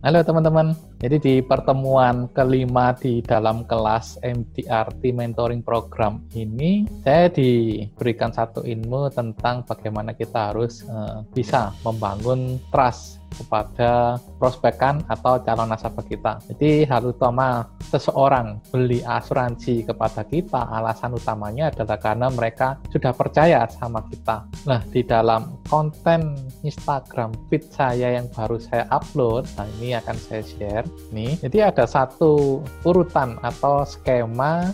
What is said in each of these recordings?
Halo teman-teman, jadi di pertemuan kelima di dalam kelas MDRT Mentoring Program ini, saya diberikan satu ilmu tentang bagaimana kita harus bisa membangun trust kepada prospekan atau calon nasabah kita. Jadi hal utama seseorang beli asuransi kepada kita, alasan utamanya adalah karena mereka sudah percaya sama kita. Nah, di dalam konten Instagram feed saya yang baru saya upload, nah ini akan saya share nih. Jadi ada satu urutan atau skema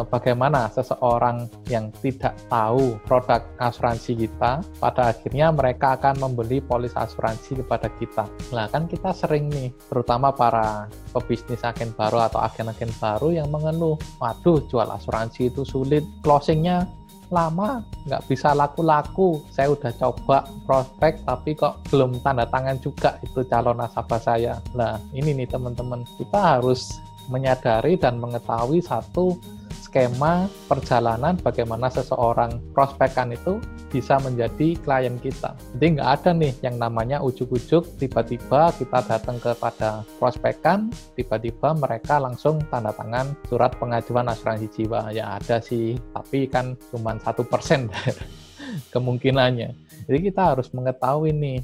bagaimana seseorang yang tidak tahu produk asuransi kita, pada akhirnya mereka akan membeli polis asuransi kepada kita. Nah, kan kita sering nih, terutama para pebisnis agen baru atau agen-agen baru yang mengeluh, waduh jual asuransi itu sulit, closingnya lama, nggak bisa laku-laku, saya udah coba prospek tapi kok belum tanda tangan juga itu calon nasabah saya. Nah, ini nih teman-teman, kita harus menyadari dan mengetahui satu skema perjalanan bagaimana seseorang prospekan itu bisa menjadi klien kita. Jadi nggak ada nih yang namanya ujuk-ujuk tiba-tiba kita datang kepada prospekan, tiba-tiba mereka langsung tanda tangan surat pengajuan asuransi jiwa. Ya ada sih, tapi kan cuma 1% kemungkinannya. Jadi kita harus mengetahui nih.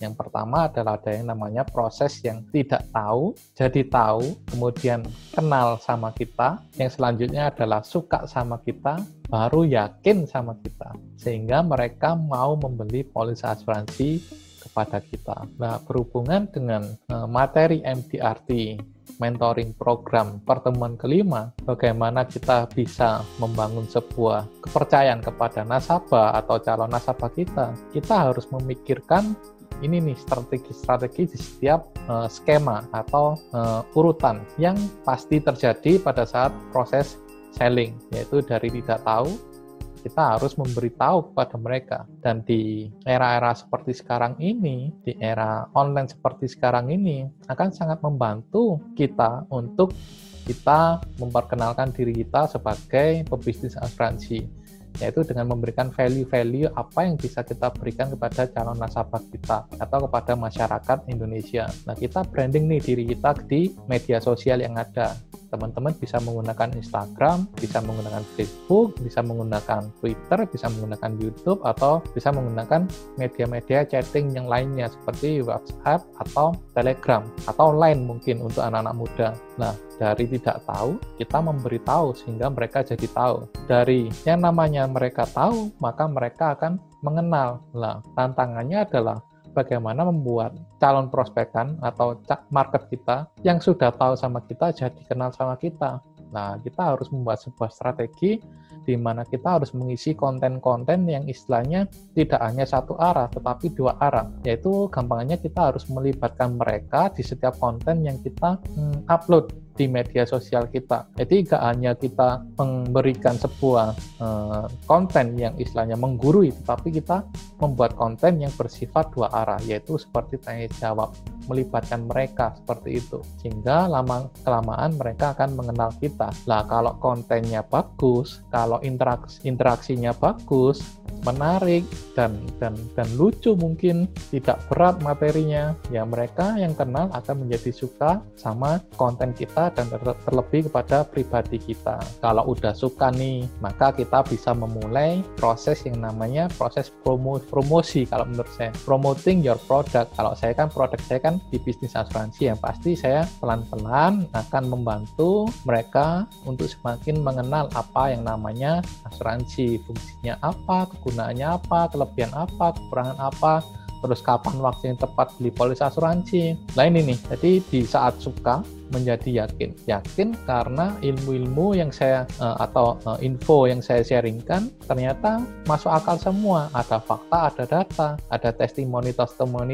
Yang pertama adalah ada yang namanya proses yang tidak tahu, jadi tahu, kemudian kenal sama kita. Yang selanjutnya adalah suka sama kita, baru yakin sama kita. Sehingga mereka mau membeli polis asuransi kepada kita. Nah, berhubungan dengan materi MDRT Mentoring Program pertemuan kelima, bagaimana kita bisa membangun sebuah kepercayaan kepada nasabah atau calon nasabah kita harus memikirkan ini nih strategi-strategi di setiap skema atau urutan yang pasti terjadi pada saat proses selling, yaitu dari tidak tahu kita harus memberitahu kepada mereka. Dan di era-era seperti sekarang ini, di era online seperti sekarang ini, akan sangat membantu kita untuk kita memperkenalkan diri kita sebagai pebisnis asuransi, yaitu dengan memberikan value-value apa yang bisa kita berikan kepada calon nasabah kita atau kepada masyarakat Indonesia. Nah, kita branding nih diri kita di media sosial yang ada. Teman-teman bisa menggunakan Instagram, bisa menggunakan Facebook, bisa menggunakan Twitter, bisa menggunakan YouTube, atau bisa menggunakan media-media chatting yang lainnya seperti WhatsApp atau Telegram, atau Line mungkin untuk anak-anak muda. Nah, dari tidak tahu, kita memberitahu sehingga mereka jadi tahu. Dari yang namanya mereka tahu, maka mereka akan mengenal. Nah, tantangannya adalah bagaimana membuat calon prospekan atau market kita yang sudah tahu sama kita jadi kenal sama kita. Nah, kita harus membuat sebuah strategi di mana kita harus mengisi konten-konten yang istilahnya tidak hanya satu arah, tetapi dua arah. Yaitu gampangnya kita harus melibatkan mereka di setiap konten yang kita upload di media sosial kita. Jadi tidak hanya kita memberikan sebuah konten yang istilahnya menggurui, tetapi kita membuat konten yang bersifat dua arah, yaitu seperti tanya jawab, melibatkan mereka seperti itu, sehingga lama-kelamaan mereka akan mengenal kita. Lah, kalau kontennya bagus, kalau interaksinya bagus, menarik dan lucu, mungkin tidak berat materinya, ya mereka yang kenal akan menjadi suka sama konten kita dan terlebih kepada pribadi kita. Kalau udah suka nih, maka kita bisa memulai proses yang namanya proses promosi. Kalau menurut saya, promoting your product. Kalau saya kan produk saya kan di bisnis asuransi, yang pasti saya pelan-pelan akan membantu mereka untuk semakin mengenal apa yang namanya asuransi, fungsinya apa, kegunaannya apa, kelebihan apa, kekurangan apa, terus kapan waktu yang tepat beli polis asuransi. Nah ini nih, jadi di saat suka menjadi yakin karena ilmu-ilmu yang saya atau info yang saya sharingkan ternyata masuk akal semua. Ada fakta, ada data, ada testimoni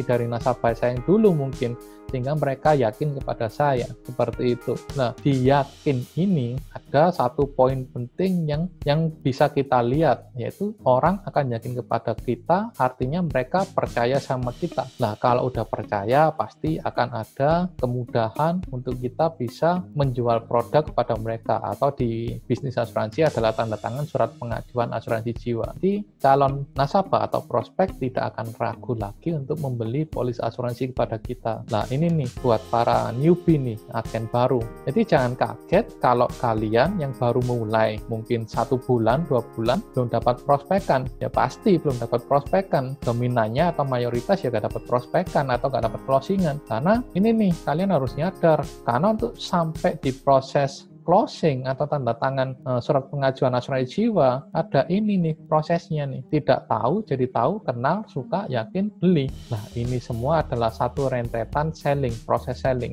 dari nasabah saya yang dulu mungkin, sehingga mereka yakin kepada saya seperti itu. Nah, di yakin ini ada satu poin penting yang bisa kita lihat, yaitu orang akan yakin kepada kita, artinya mereka percaya sama kita. Nah, kalau udah percaya pasti akan ada kemudahan untuk kita bisa menjual produk kepada mereka, atau di bisnis asuransi adalah tanda tangan surat pengajuan asuransi jiwa. Jadi calon nasabah atau prospek tidak akan ragu lagi untuk membeli polis asuransi kepada kita. Nah ini nih buat para newbie nih, agen baru. Jadi jangan kaget kalau kalian yang baru mulai, mungkin 1 bulan, 2 bulan belum dapat prospekan. Ya pasti belum dapat prospekan. Dominannya atau mayoritas ya gak dapat prospekan atau gak dapat closingan. Karena ini nih, kalian harus nyadar, karena untuk sampai di proses closing atau tanda tangan surat pengajuan asuransi jiwa, ada ini nih prosesnya nih. Tidak tahu jadi tahu, kenal, suka, yakin, beli. Nah ini semua adalah satu rentetan selling, proses selling.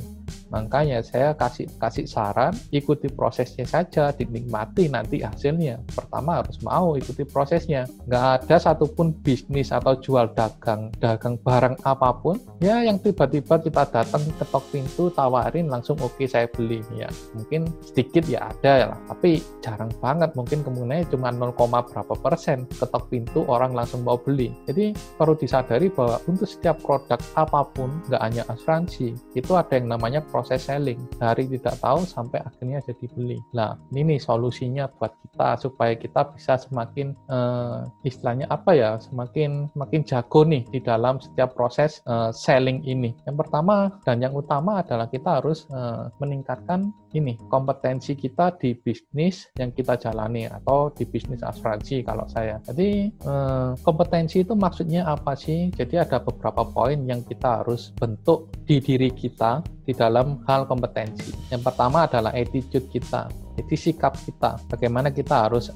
Makanya saya kasih saran, ikuti prosesnya saja, dinikmati nanti hasilnya. Pertama harus mau ikuti prosesnya. Nggak ada satupun bisnis atau jual dagang barang apapun, ya yang tiba-tiba kita datang ketok pintu, tawarin langsung oke, saya beli. Ya mungkin sedikit ya ada lah, tapi jarang banget. Mungkin kemungkinannya cuma 0, berapa persen ketok pintu orang langsung mau beli. Jadi perlu disadari bahwa untuk setiap produk apapun, nggak hanya asuransi, itu ada yang namanya proses selling, dari tidak tahu sampai akhirnya jadi beli. Nah ini nih solusinya buat kita supaya kita bisa semakin istilahnya apa ya, semakin jago nih di dalam setiap proses selling ini. Yang pertama dan yang utama adalah kita harus meningkatkan ini kompetensi kita di bisnis yang kita jalani atau di bisnis asuransi kalau saya. Jadi kompetensi itu maksudnya apa sih? Jadi ada beberapa poin yang kita harus bentuk di diri kita di dalam hal kompetensi. Yang pertama adalah attitude kita. Jadi sikap kita, bagaimana kita harus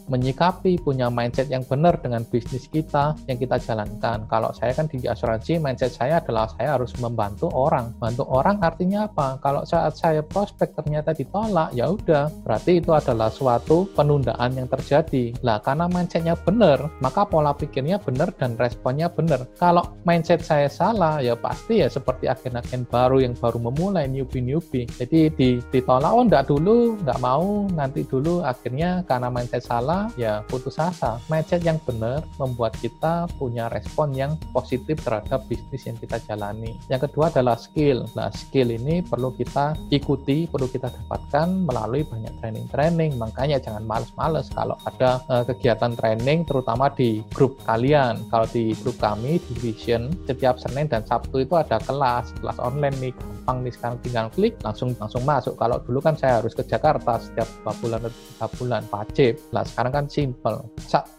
menyikapi, punya mindset yang benar dengan bisnis kita yang kita jalankan. Kalau saya kan di asuransi, mindset saya adalah saya harus membantu orang. Bantu orang artinya apa? Kalau saat saya prospek ternyata ditolak, ya udah, berarti itu adalah suatu penundaan yang terjadi. Lah karena mindsetnya benar, maka pola pikirnya benar dan responnya benar. Kalau mindset saya salah, ya pasti ya seperti agen-agen baru yang baru memulai, newbie. Jadi ditolak, oh enggak dulu, enggak mau, nanti dulu, akhirnya karena mindset salah ya putus asa. Mindset yang benar membuat kita punya respon yang positif terhadap bisnis yang kita jalani. Yang kedua adalah skill. Nah skill ini perlu kita ikuti, perlu kita dapatkan melalui banyak training. Makanya jangan males-males kalau ada kegiatan training, terutama di grup kalian. Kalau di grup kami di Vision, setiap Senin dan Sabtu itu ada kelas online nih, gampang nih, sekarang tinggal klik langsung masuk. Kalau dulu kan saya harus ke Jakarta setiap 2 bulan atau 3 bulan wajib. Lah sekarang kan simple,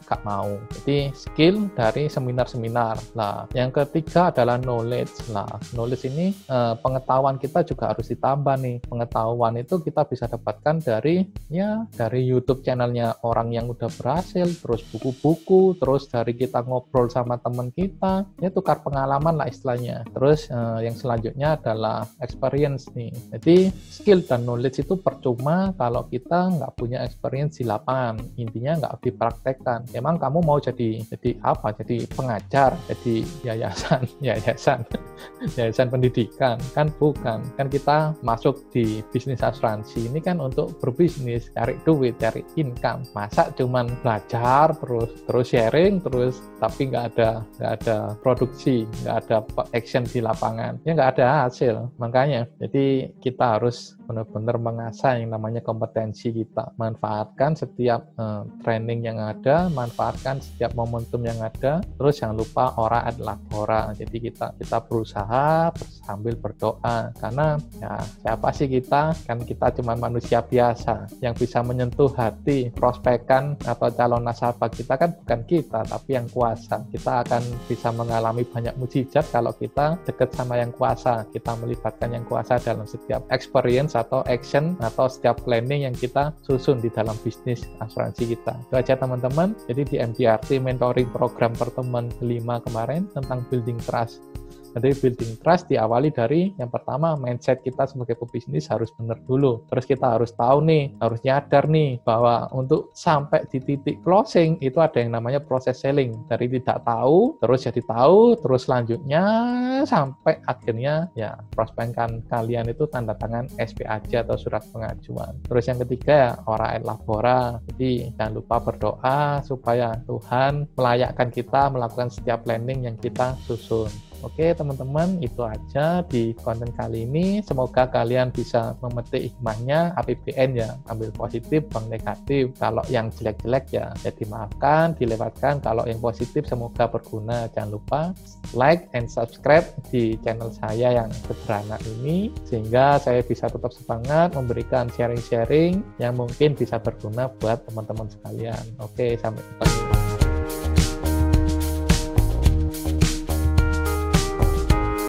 gak mau. Jadi skill dari seminar-seminar. Lah yang ketiga adalah knowledge. Lah knowledge ini pengetahuan kita juga harus ditambah nih. Pengetahuan itu kita bisa dapatkan dari YouTube channelnya orang yang udah berhasil, terus buku-buku, terus dari kita ngobrol sama teman kita, ya tukar pengalaman lah istilahnya. Terus yang selanjutnya adalah experience nih. Jadi skill dan knowledge itu percuma kalau kita nggak punya experience di lapangan. Intinya nggak dipraktekkan. Emang kamu mau jadi apa? Jadi pengajar, jadi yayasan pendidikan? Kan bukan. Kan kita masuk di bisnis asuransi ini kan untuk berbisnis, cari duit, cari income. Masa cuman belajar terus sharing terus tapi nggak ada produksi, nggak ada action di lapangan, ya nggak ada hasil. Makanya jadi kita harus benar-benar mengasah yang namanya kompetensi kita, manfaatkan setiap training yang ada, manfaatkan setiap momentum yang ada, terus jangan lupa ora et labora. Jadi kita berusaha sambil berdoa, karena ya siapa sih kita, kan kita cuma manusia biasa. Yang bisa menyentuh hati prospekan atau calon nasabah kita kan bukan kita, tapi yang kuasa. Kita akan bisa mengalami banyak mukjizat kalau kita dekat sama yang kuasa, kita melibatkan yang kuasa dalam setiap experience atau action atau setiap planning yang kita susun di dalam bisnis asuransi kita. Itu aja teman-teman. Jadi di MDRT Mentoring Program pertemuan kelima kemarin tentang building trust. Jadi building trust diawali dari yang pertama, mindset kita sebagai pebisnis harus benar dulu. Terus kita harus tahu nih, harus nyadar nih bahwa untuk sampai di titik closing itu ada yang namanya proses selling. Dari tidak tahu, terus jadi tahu, terus selanjutnya sampai akhirnya ya prospekan kalian itu tanda tangan SPAJ atau surat pengajuan. Terus yang ketiga ya ora et labora. Jadi jangan lupa berdoa supaya Tuhan melayakkan kita melakukan setiap planning yang kita susun. Oke teman-teman, itu aja di konten kali ini. Semoga kalian bisa memetik hikmahnya. APBN ya ambil positif, buang negatif. Kalau yang jelek-jelek ya dimaafkan, dilewatkan. Kalau yang positif semoga berguna. Jangan lupa like and subscribe di channel saya yang sederhana ini, sehingga saya bisa tetap semangat memberikan sharing-sharing yang mungkin bisa berguna buat teman-teman sekalian. Oke, sampai ketemu.